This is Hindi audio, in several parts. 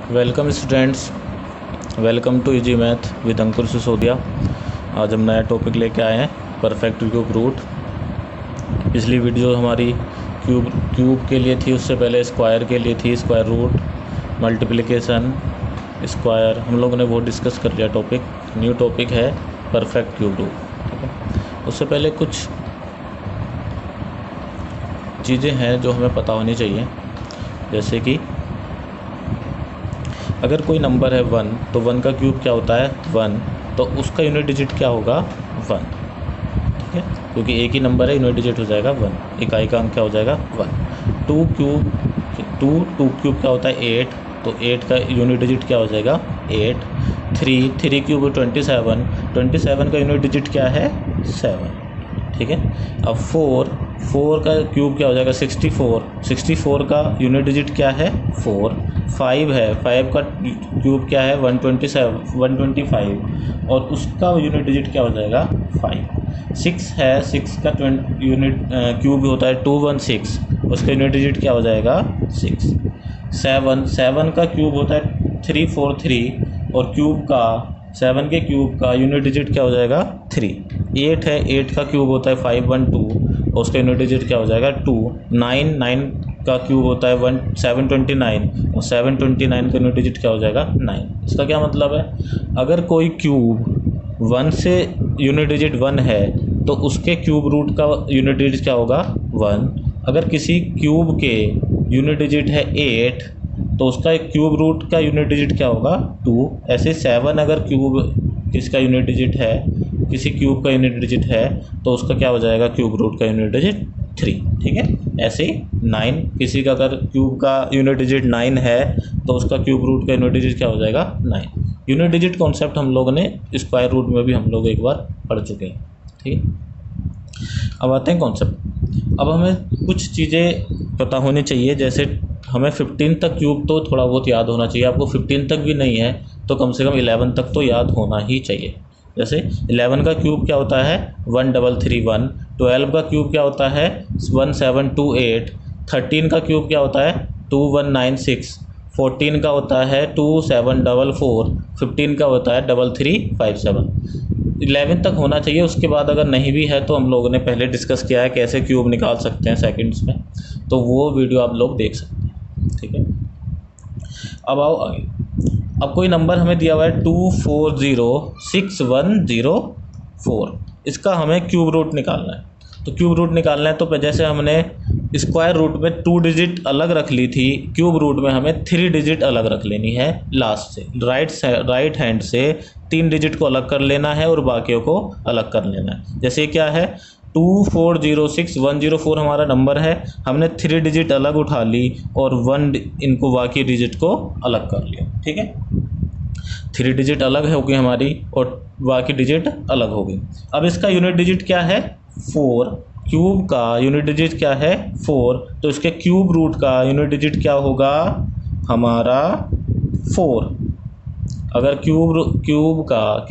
Welcome students, welcome to easy math with Ankur Sisodiya. आज हम नया टॉपिक लेके आए हैं, परफेक्ट क्यूब रूट। पिछली वीडियो हमारी क्यूब के लिए थी, उससे पहले स्क्वायर के लिए थी, स्क्वायर रूट, मल्टीप्लिकेशन, स्क्वायर, हम लोगों ने वो डिस्कस कर लिया टॉपिक। न्यू टॉपिक है परफेक्ट क्यूब रूट। ठीक है, उससे पहले कुछ चीज़ें हैं जो हमें पता होनी चाहिए, जैसे कि अगर कोई नंबर है 1 तो 1 का क्यूब क्या होता है 1, तो उसका यूनिट डिजिट क्या होगा 1। ठीक है, क्योंकि एक ही नंबर है, यूनिट डिजिट हो जाएगा 1, इकाई का अंक क्या हो जाएगा 1। 2 क्यूब क्या होता है 8, तो 8 का यूनिट डिजिट क्या हो जाएगा 8। 3 क्यूब 27 का यूनिट डिजिट क्या है 7। ठीक है, अब 4 का क्यूब क्या हो जाएगा 64 का यूनिट डिजिट क्या है 4। 5 है, 5 का क्यूब क्या है 125 और उसका यूनिट डिजिट क्या हो जाएगा 5। 6 है, 6 का यूनिट क्यूब होता है 216, उसका यूनिट डिजिट क्या हो जाएगा 6। 7 का क्यूब होता है 343 और 7 के क्यूब का यूनिट डिजिट क्या हो जाएगा 3। 8 है, 8 का क्यूब होता है 512 और उसका यूनिट डिजिट क्या हो जाएगा 2। 9 का क्यूब होता है 729 और 729 का यूनिट डिजिट क्या हो जाएगा 9। इसका क्या मतलब है, अगर कोई क्यूब 1 से यूनिट डिजिट 1 है तो उसके क्यूब रूट का यूनिट डिजिट क्या होगा 1। अगर किसी क्यूब के यूनिट डिजिट है 8 तो उसका एक क्यूब रूट का यूनिट डिजिट क्या होगा 2। ऐसे 7 अगर क्यूब किसका यूनिट डिजिट है, किसी क्यूब का यूनिट डिजिट है तो उसका क्या हो जाएगा क्यूब रूट का यूनिट डिजिट 3। ठीक है, ऐसे 9 किसी का अगर क्यूब का यूनिट डिजिट 9 है तो उसका क्यूब रूट का यूनिट डिजिट क्या हो जाएगा 9। यूनिट डिजिट कॉन्सेप्ट हम लोगों ने स्क्वायर रूट में भी हम लोग एक बार पढ़ चुके हैं। ठीक है, अब आते हैं कॉन्सेप्ट। अब हमें कुछ चीज़ें पता होनी चाहिए, जैसे हमें 15 तक क्यूब तो थोड़ा बहुत याद होना चाहिए। आपको 15 तक भी नहीं है तो कम से कम 11 तक तो याद होना ही चाहिए। जैसे 11 का क्यूब क्या होता है 1331, 12 का क्यूब क्या होता है 1728, 13 का क्यूब क्या होता है 2196, 14 का होता है 2744, 15 का होता है 3357। 11 तक होना चाहिए। उसके बाद अगर नहीं भी है तो हम लोगों ने पहले डिस्कस किया है कैसे क्यूब निकाल सकते हैं सेकंड्स में, तो वो वीडियो आप लोग देख सकते हैं। ठीक है, अब आओ आगे। अब कोई नंबर हमें दिया हुआ है 2406104, इसका हमें क्यूब रूट निकालना है। तो क्यूब रूट निकालना है तो जैसे हमने स्क्वायर रूट में 2 डिजिट अलग रख ली थी, क्यूब रूट में हमें 3 डिजिट अलग रख लेनी है। लास्ट से राइट हैंड से 3 डिजिट को अलग कर लेना है और बाकियों को अलग कर लेना है। जैसे क्या है 2406104 हमारा नंबर है, हमने 3 डिजिट अलग उठा ली और 1 इनको बाकी डिजिट को अलग कर लिया। ठीक है, 3 डिजिट अलग होगी हमारी और बाकी डिजिट अलग होगी। अब इसका यूनिट डिजिट क्या है 4, क्यूब का यूनिट डिजिट क्या है 4, तो इसके क्यूब रूट का यूनिट डिजिट क्या होगा हमारा 4। अगर क्यूब का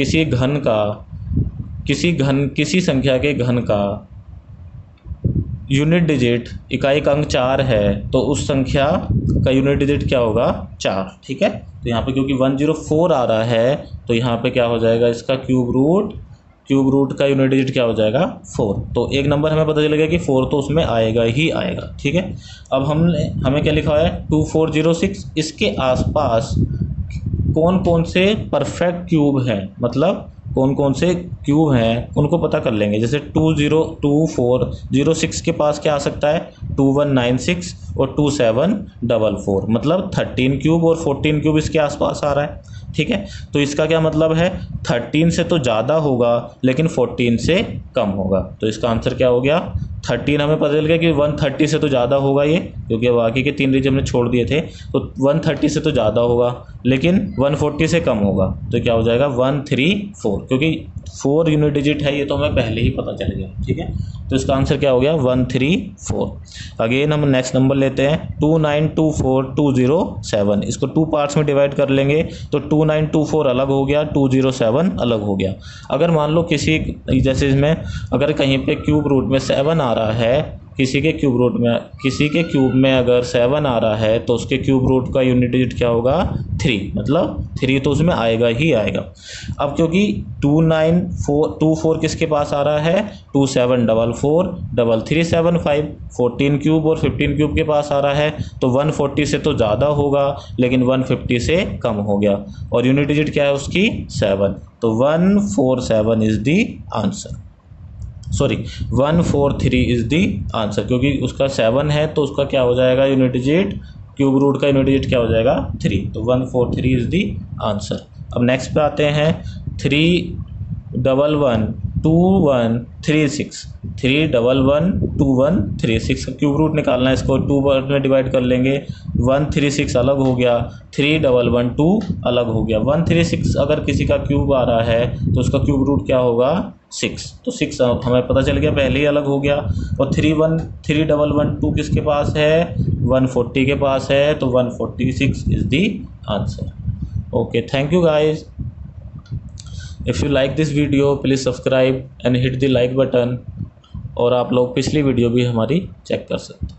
किसी संख्या के घन का यूनिट डिजिट इकाई का अंक 4 है तो उस संख्या का यूनिट डिजिट क्या होगा 4। ठीक है, तो यहाँ पे क्योंकि 104 आ रहा है तो यहाँ पे क्या हो जाएगा इसका क्यूब रूट का यूनिट डिजिट क्या हो जाएगा 4। तो एक नंबर हमें पता चलेगा कि 4 तो उसमें आएगा ही आएगा। ठीक है, अब हमें क्या लिखा है 2406, इसके आसपास कौन कौन से परफेक्ट क्यूब हैं, मतलब कौन कौन से क्यूब हैं उनको पता कर लेंगे। जैसे 2406 के पास क्या आ सकता है 2196 और 2744, मतलब 13 क्यूब और 14 क्यूब इसके आसपास आ रहा है। ठीक है, तो इसका क्या मतलब है 13 से तो ज़्यादा होगा लेकिन 14 से कम होगा। तो इसका आंसर क्या हो गया 13। हमें पता चल गया कि 130 से तो ज़्यादा होगा ये, क्योंकि बाकी के 3 डिजिट हमने छोड़ दिए थे, तो 130 से तो ज़्यादा होगा लेकिन 140 से कम होगा। तो क्या हो जाएगा 134, क्योंकि 4 यूनिट डिजिट है ये तो हमें पहले ही पता चल गया। ठीक है, तो इसका आंसर क्या हो गया 134। अगेन हम नेक्स्ट नंबर लेते हैं 2924207, इसको 2 पार्ट्स में डिवाइड कर लेंगे तो 2924 अलग हो गया, 207 अलग हो गया। अगर मान लो किसी जैसे इसमें अगर कहीं पे क्यूब रूट में 7 आ रहा है किसी के क्यूब में अगर 7 आ रहा है तो उसके क्यूब रूट का यूनिट डिजिट क्या होगा 3, मतलब 3 तो उसमें आएगा ही आएगा। अब क्योंकि 24 किसके पास आ रहा है 2744 14 क्यूब और 15 क्यूब के पास आ रहा है, तो 140 से तो ज़्यादा होगा लेकिन 150 से कम हो गया और यूनिट डिजिट क्या है उसकी 7, तो 147 is the answer, sorry 143 is the answer, क्योंकि उसका 7 है तो उसका क्या हो जाएगा यूनिट डिजिट, क्यूब रूट का यूनिट डिजिट क्या हो जाएगा 3, तो 143 इज़ दी आंसर। अब नेक्स्ट पे आते हैं 3112136 3112136 का क्यूब रूट निकालना है, इसको 2 में डिवाइड कर लेंगे, 136 अलग हो गया, 3112 अलग हो गया। 136 अगर किसी का क्यूब आ रहा है तो उसका क्यूब रूट क्या होगा 6, तो 6 हमें पता चल गया पहले ही अलग हो गया। और 3112 किसके पास है 140 के पास है, तो 146 is the answer. Okay, thank you guys. If you like this video please subscribe and hit the like button, और आप लोग पिछली वीडियो भी हमारी चेक कर सकते हैं।